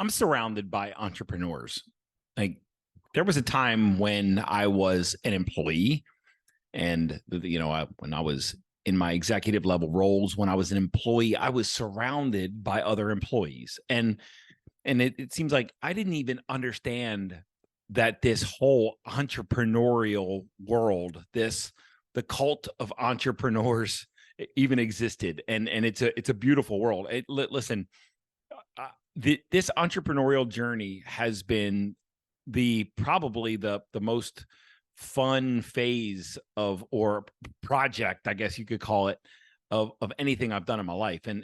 I'm surrounded by entrepreneurs. Like there was a time when I was an employee and, when I was in my executive level roles, when I was an employee, I was surrounded by other employees. And it seems like I didn't even understand that this whole entrepreneurial world, the cult of entrepreneurs even existed. And it's a beautiful world. Listen, this entrepreneurial journey has been probably the most fun phase of, or project, I guess you could call it, of anything I've done in my life. And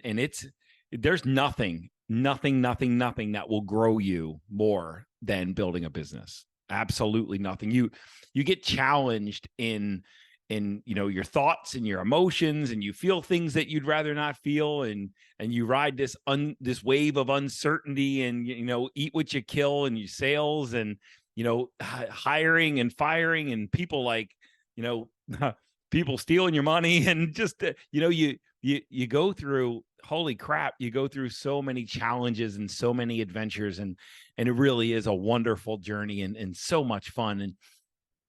there's nothing that will grow you more than building a business. Absolutely nothing. You get challenged in your thoughts and your emotions, and you feel things that you'd rather not feel, and you ride this wave of uncertainty, and eat what you kill, and you sales, and hiring and firing, and people people stealing your money, and just you go through, holy crap, you go through so many challenges and so many adventures, and it really is a wonderful journey, and so much fun. And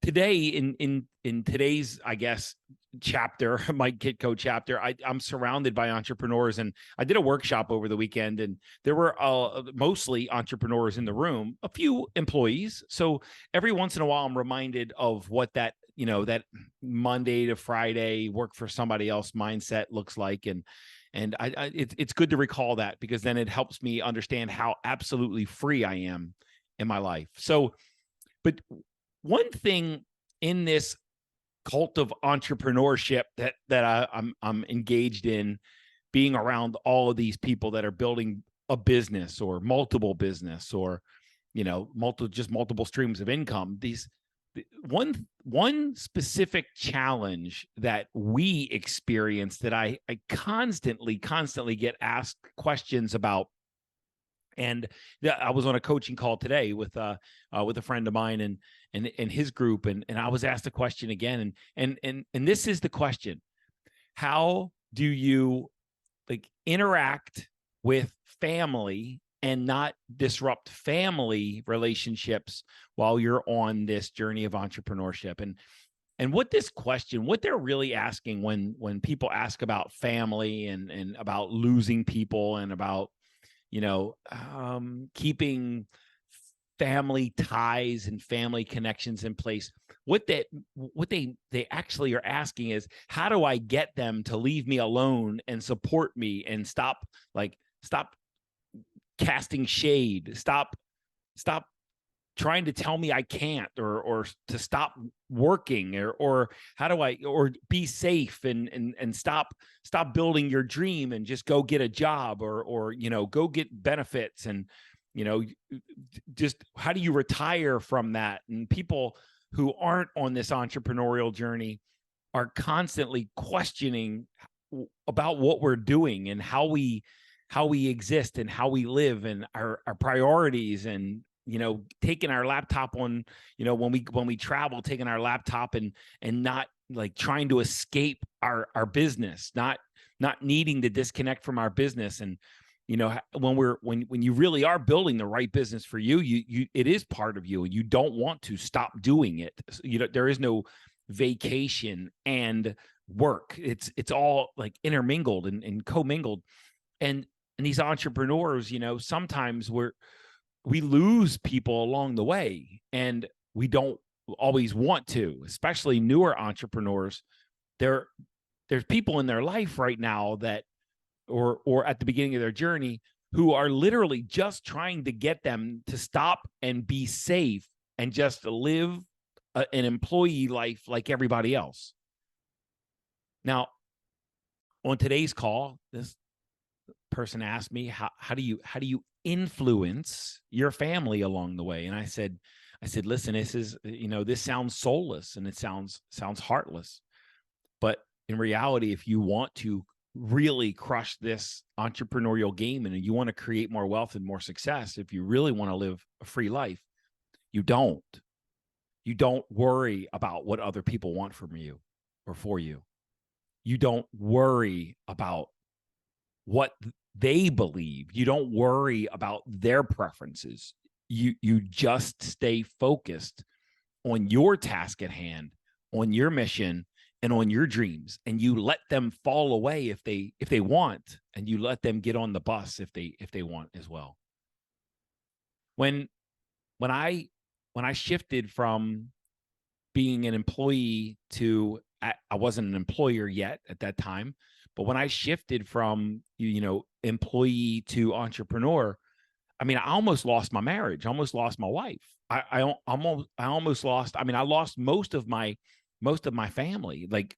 today, in today's, I guess, chapter, my Kitco chapter, I'm surrounded by entrepreneurs, and I did a workshop over the weekend, and there were mostly entrepreneurs in the room, a few employees. So every once in a while, I'm reminded of what that Monday to Friday work for somebody else mindset looks like, and it's good to recall that, because then it helps me understand how absolutely free I am in my life. So, but one thing in this cult of entrepreneurship that I'm engaged in, being around all of these people that are building a business or multiple business, or multiple streams of income. One specific challenge that we experience, that I constantly get asked questions about. And I was on a coaching call today with a friend of mine and his group, and I was asked a question again, and this is the question: how do you interact with family and not disrupt family relationships while you're on this journey of entrepreneurship? And what they're really asking when people ask about family and about losing people, and about keeping family ties and family connections in place, what they actually are asking is, how do I get them to leave me alone and support me, and stop casting shade, stop trying to tell me I can't, or to stop working, or how do I, or be safe, and stop building your dream and just go get a job, or go get benefits, and just how do you retire from that? And people who aren't on this entrepreneurial journey are constantly questioning about what we're doing, and how we exist, and how we live, and our priorities, and taking our laptop on, when we travel, taking our laptop and not trying to escape our business, not needing to disconnect from our business. And when you really are building the right business for you, it is part of you, and you don't want to stop doing it. There is no vacation and work. It's all intermingled and commingled. And these entrepreneurs, sometimes we lose people along the way, and we don't always want to, especially newer entrepreneurs. There's people in their life right now that, or at the beginning of their journey, who are literally just trying to get them to stop and be safe, and just live an employee life like everybody else. Now, on today's call, this person asked me, how do you influence your family along the way? And I said, listen, this sounds soulless, and it sounds heartless. But in reality, if you want to really crush this entrepreneurial game, and you want to create more wealth and more success, if you really want to live a free life, you don't worry about what other people want from you or for you. You don't worry about what they believe. You don't worry about their preferences. You just stay focused on your task at hand, on your mission, and on your dreams, and you let them fall away if they want, and you let them get on the bus if they want as well. When when I when I shifted from being an employee to, I wasn't an employer yet at that time, but when I shifted from employee to entrepreneur, I mean, I almost lost my marriage, I almost lost my wife. I almost lost. I mean, I lost most of my family, like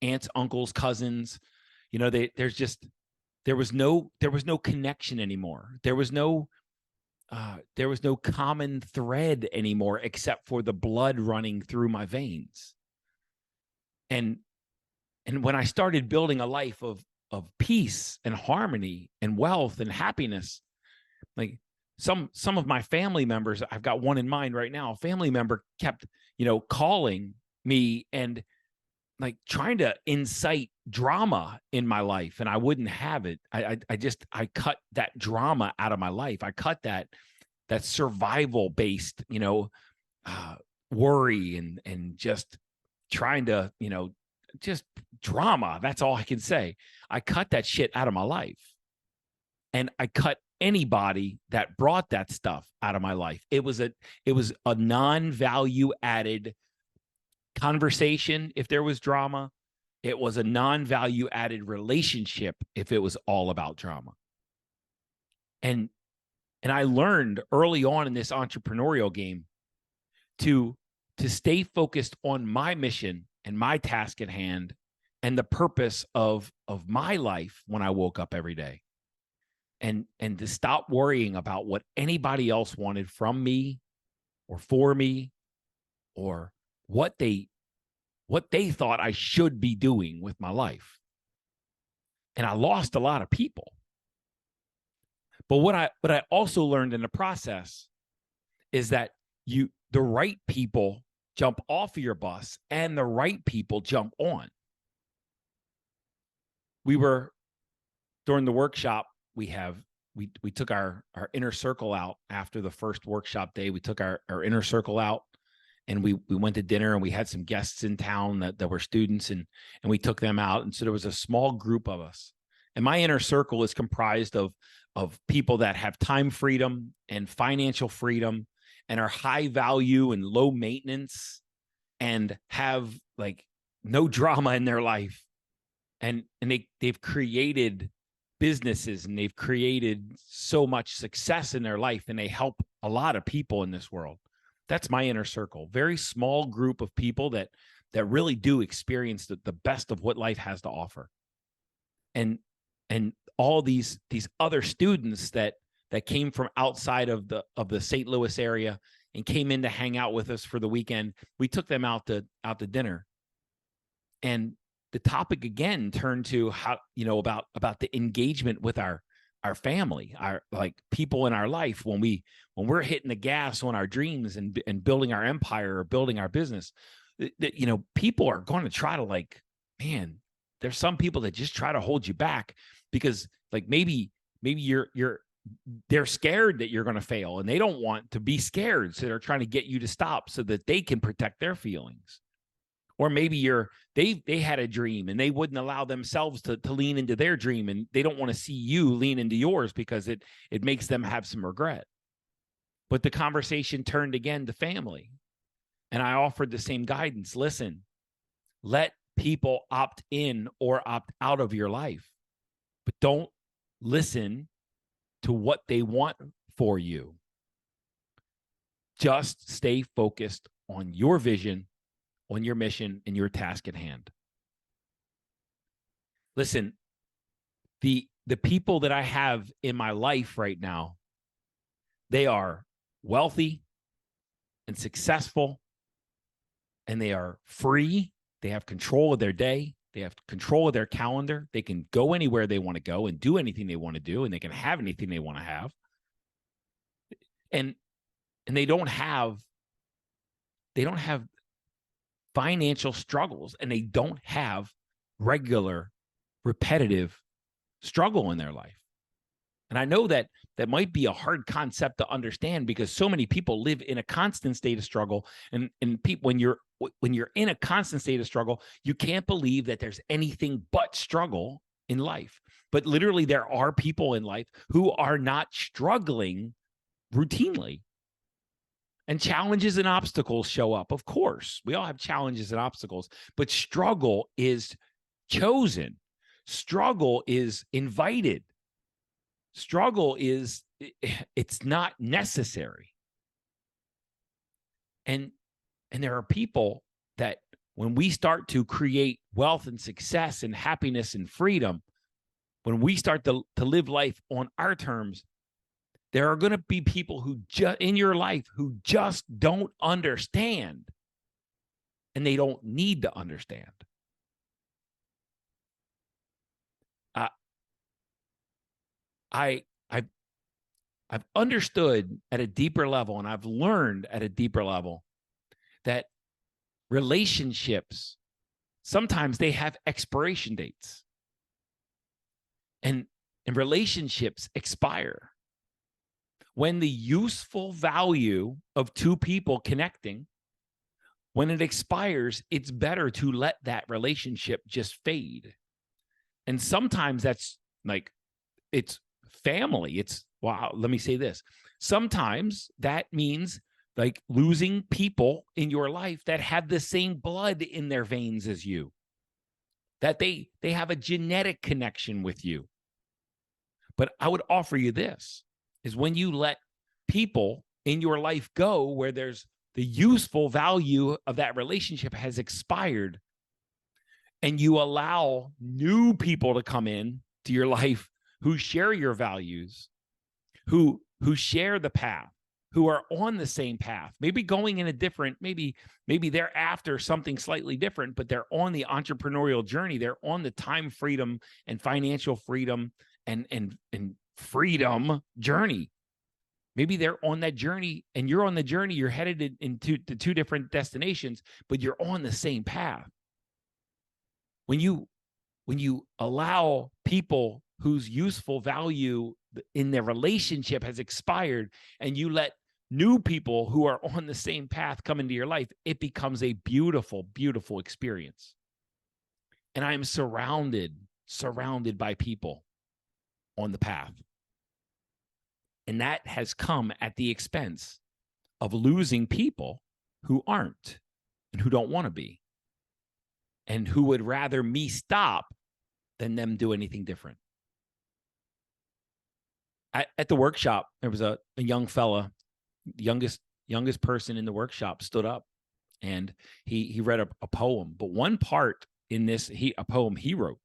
aunts, uncles, cousins. There was no connection anymore. There was no common thread anymore except for the blood running through my veins. And when I started building a life of peace and harmony and wealth and happiness, like some of my family members, I've got one in mind right now, a family member kept, calling me and like trying to incite drama in my life, and I wouldn't have it. I cut that drama out of my life. I cut that survival based, worry and just trying to, just drama. That's all I can say. I cut that shit out of my life, and I cut anybody that brought that stuff out of my life. It was a non-value added conversation if there was drama. It was a non-value added relationship if it was all about drama. And I learned early on in this entrepreneurial game to stay focused on my mission and my task at hand and the purpose of my life when I woke up every day. And to stop worrying about what anybody else wanted from me or for me, or what they thought I should be doing with my life. And I lost a lot of people. But what I also learned in the process is that the right people jump off of your bus and the right people jump on. We were, during the workshop, we took our inner circle out after the first workshop day. We took our inner circle out, and we went to dinner, and we had some guests in town that were students, and we took them out. And so there was a small group of us. And my inner circle is comprised of people that have time freedom and financial freedom and are high value and low maintenance and have like no drama in their life. And they've created businesses, and they've created so much success in their life, and they help a lot of people in this world. That's my inner circle. Very small group of people that really do experience the best of what life has to offer. And all these other students that came from outside of the St. Louis area and came in to hang out with us for the weekend, we took them out to dinner. And the topic again turned to how, about the engagement with our family, our like people in our life when we're hitting the gas on our dreams and building our empire or building our business. People are going to try to, like, man, there's some people that just try to hold you back because like maybe they're scared that you're going to fail, and they don't want to be scared, so they're trying to get you to stop so that they can protect their feelings. Or maybe they had a dream and they wouldn't allow themselves to lean into their dream, and they don't want to see you lean into yours because it makes them have some regret. But the conversation turned again to family, and I offered the same guidance. Listen, let people opt in or opt out of your life, but don't listen to what they want for you. Just stay focused on your vision, on your mission, and your task at hand. Listen, the people that I have in my life right now, they are wealthy and successful, and they are free. They have control of their day. They have control of their calendar. They can go anywhere they want to go and do anything they want to do, and they can have anything they want to have. And they don't have financial struggles, and they don't have regular, repetitive struggle in their life. And I know that might be a hard concept to understand because so many people live in a constant state of struggle. And people, when you're in a constant state of struggle, you can't believe that there's anything but struggle in life. But literally, there are people in life who are not struggling routinely. And challenges and obstacles show up. Of course, we all have challenges and obstacles, but struggle is chosen. Struggle is invited. Struggle is, it's not necessary. And there are people that when we start to create wealth and success and happiness and freedom, when we start to live life on our terms, there are going to be people who in your life who just don't understand, and they don't need to understand. I've understood at a deeper level, and I've learned at a deeper level that relationships, sometimes they have expiration dates, and relationships expire. When the useful value of two people connecting, when it expires, it's better to let that relationship just fade. And sometimes that's like, it's family. It's, wow, let me say this. Sometimes that means like losing people in your life that have the same blood in their veins as you, that they have a genetic connection with you. But I would offer you this, is when you let people in your life go where there's the useful value of that relationship has expired, and you allow new people to come in to your life who share your values, who share the path, who are on the same path, maybe going in a different, maybe they're after something slightly different, but they're on the entrepreneurial journey. They're on the time freedom and financial freedom and freedom journey. Maybe they're on that journey and you're on the journey. You're headed into two different destinations, but you're on the same path. When you allow people whose useful value in their relationship has expired, and you let new people who are on the same path come into your life, it becomes a beautiful, beautiful experience. And I am surrounded by people on the path. And that has come at the expense of losing people who aren't and who don't want to be, and who would rather me stop than them do anything different. At the workshop, there was a young fella, youngest person in the workshop, stood up, and he read a poem. But one part in this, a poem he wrote,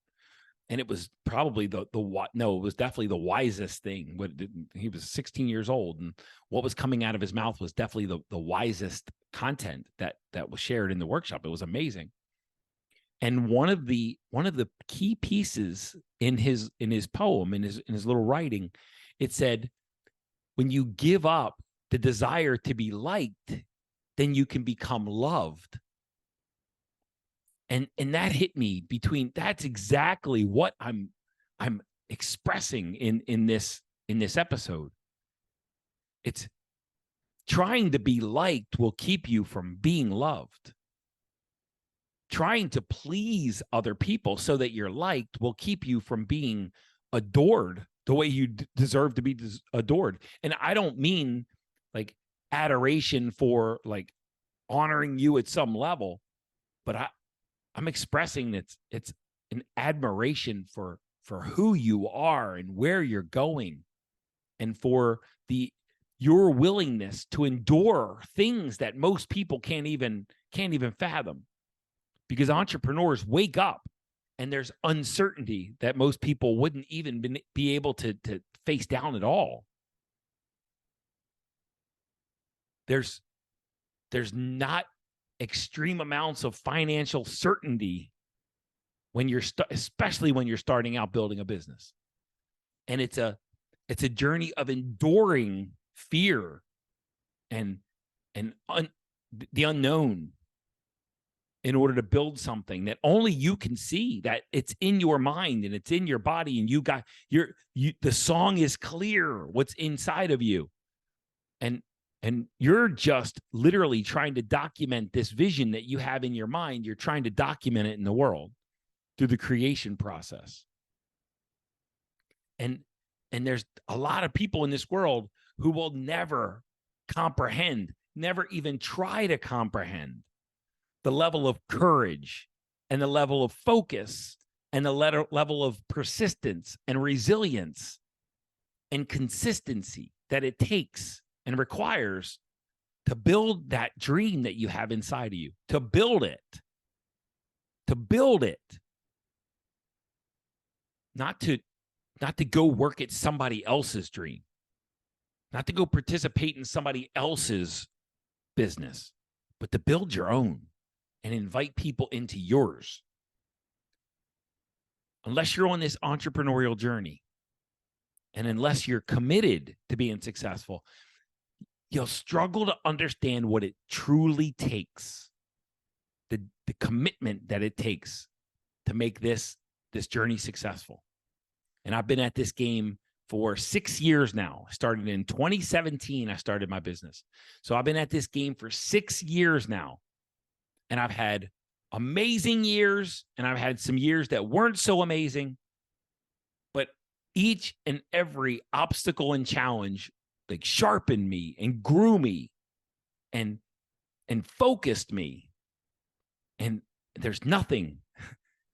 and it was probably it was definitely the wisest thing. He was 16 years old, and what was coming out of his mouth was definitely the wisest content that was shared in the workshop. It was amazing. And one of the key pieces in his poem, in his little writing, it said, when you give up the desire to be liked, then you can become loved. And that hit me that's exactly what I'm expressing in this episode. It's trying to be liked will keep you from being loved. Trying to please other people so that you're liked will keep you from being adored the way you deserve to be adored. And I don't mean like adoration for like honoring you at some level, but I'm expressing it's an admiration for who you are and where you're going, and for your willingness to endure things that most people can't even fathom. Because entrepreneurs wake up and there's uncertainty that most people wouldn't even be able to face down at all. There's not extreme amounts of financial certainty when especially when you're starting out building a business. And it's a journey of enduring fear and the unknown. in order to build something that only you can see, that it's in your mind and it's in your body, and the song is clear what's inside of you. And you're just literally trying to document this vision that you have in your mind. You're trying to document it in the world through the creation process. And there's a lot of people in this world who will never comprehend, never even try to comprehend the level of courage and the level of focus and the level of persistence and resilience and consistency that it takes and requires to build that dream that you have inside of you, to build it, not to go work at somebody else's dream, not to go participate in somebody else's business, but to build your own and invite people into yours. Unless you're on this entrepreneurial journey, and unless you're committed to being successful, you'll struggle to understand what it truly takes, the commitment that it takes to make this journey successful. And I've been at this game for 6 years now. I started in 2017. I started my business. So I've been at this game for 6 years now. And I've had amazing years, and I've had some years that weren't so amazing. But each and every obstacle and challenge like sharpened me and grew me and focused me. And there's nothing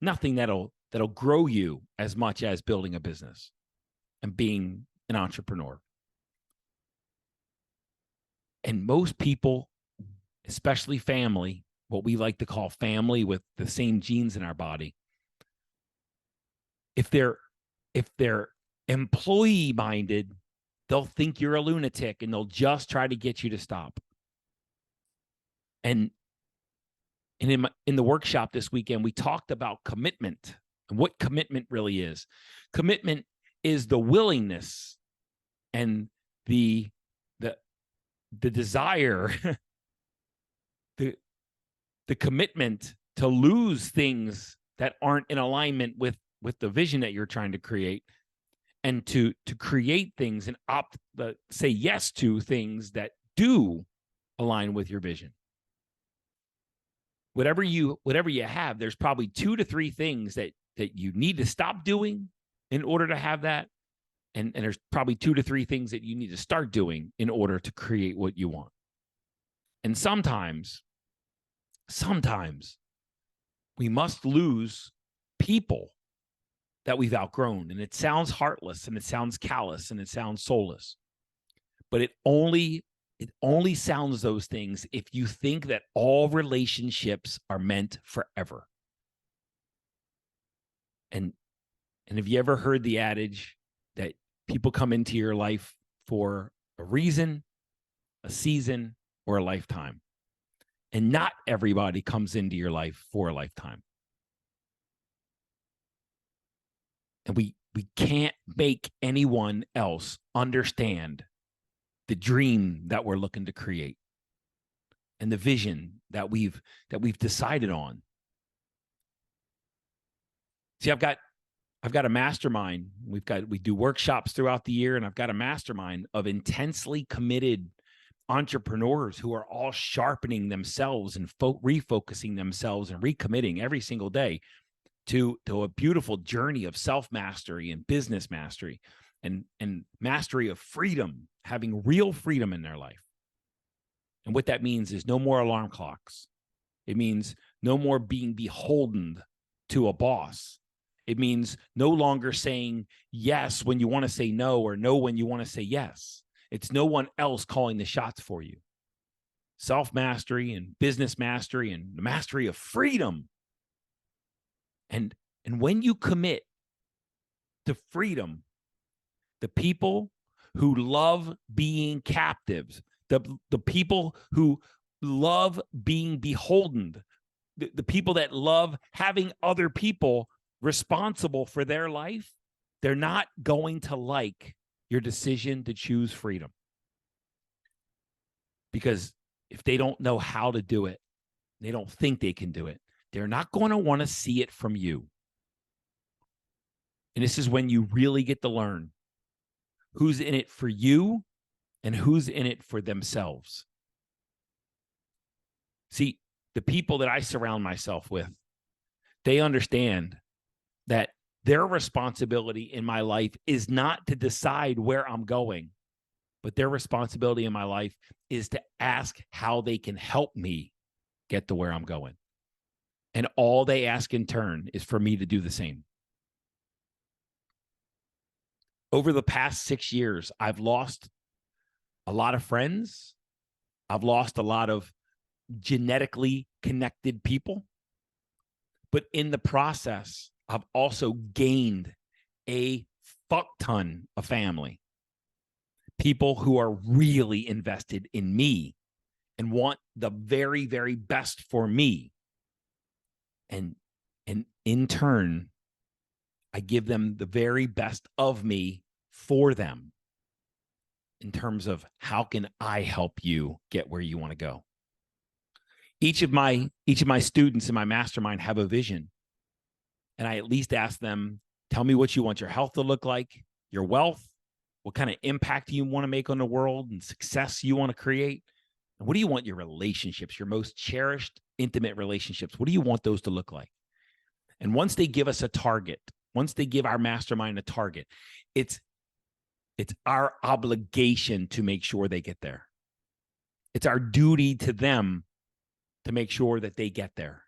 that'll grow you as much as building a business and being an entrepreneur. And most people, especially family, what we like to call family with the same genes in our body, if they're employee minded, they'll think you're a lunatic and they'll just try to get you to stop. And in the workshop this weekend, we talked about commitment and what commitment really is. Commitment is the willingness and the desire, the commitment to lose things that aren't in alignment with the vision that you're trying to create, and to create things and say yes to things that do align with your vision. Whatever you have, there's probably 2 to 3 things that you need to stop doing in order to have that. And there's probably 2 to 3 things that you need to start doing in order to create what you want. And sometimes we must lose people that we've outgrown. And it sounds heartless, and it sounds callous, and it sounds soulless. But it only sounds those things if you think that all relationships are meant forever. And have you ever heard the adage that people come into your life for a reason, a season, or a lifetime? And not everybody comes into your life for a lifetime. And we can't make anyone else understand the dream that we're looking to create and the vision that we've decided on. See, I've got a mastermind. We do workshops throughout the year, and I've got a mastermind of intensely committed entrepreneurs who are all sharpening themselves and refocusing themselves and recommitting every single day to a beautiful journey of self-mastery and business mastery and mastery of freedom, having real freedom in their life. And what that means is no more alarm clocks. It means no more being beholden to a boss. It means no longer saying yes when you want to say no, or no when you want to say yes. It's no one else calling the shots for you. Self-mastery and business mastery and the mastery of freedom. And when you commit to freedom, the people who love being captives, the people who love being beholden, the people that love having other people responsible for their life, they're not going to like your decision to choose freedom. Because if they don't know how to do it, They don't think they can do it. They're not going to want to see it from you. And this is when you really get to learn who's in it for you and who's in it for themselves. See, the people that I surround myself with, they understand that their responsibility in my life is not to decide where I'm going, but their responsibility in my life is to ask how they can help me get to where I'm going. And all they ask in turn is for me to do the same. Over the past 6 years, I've lost a lot of friends. I've lost a lot of genetically connected people. But in the process, I've also gained a fuck ton of family. People who are really invested in me and want the very, very best for me. And in turn, I give them the very best of me for them in terms of how can I help you get where you want to go. Each of my students in my mastermind have a vision. And I at least ask them, tell me what you want your health to look like, your wealth, what kind of impact you want to make on the world and success you want to create. And what do you want your relationships, your most cherished, intimate relationships, what do you want those to look like? And once they give us a target, once they give our mastermind a target, it's our obligation to make sure they get there. It's our duty to them to make sure that they get there.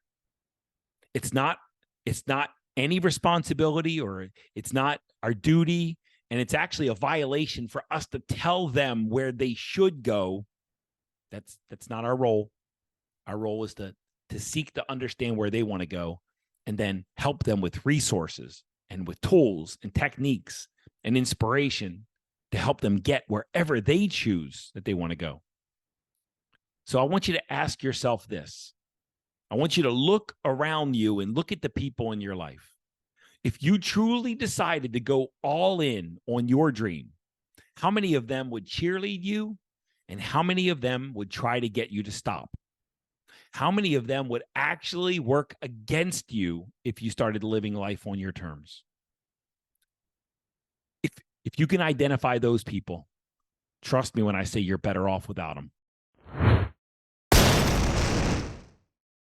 It's not any responsibility, or it's not our duty, and it's actually a violation for us to tell them where they should go. That's not our role. Our role is to seek to understand where they want to go and then help them with resources and with tools and techniques and inspiration to help them get wherever they choose that they want to go. So I want you to ask yourself this. I want you to look around you and look at the people in your life. If you truly decided to go all in on your dream, how many of them would cheerlead you and how many of them would try to get you to stop? How many of them would actually work against you if you started living life on your terms? If you can identify those people, trust me when I say you're better off without them.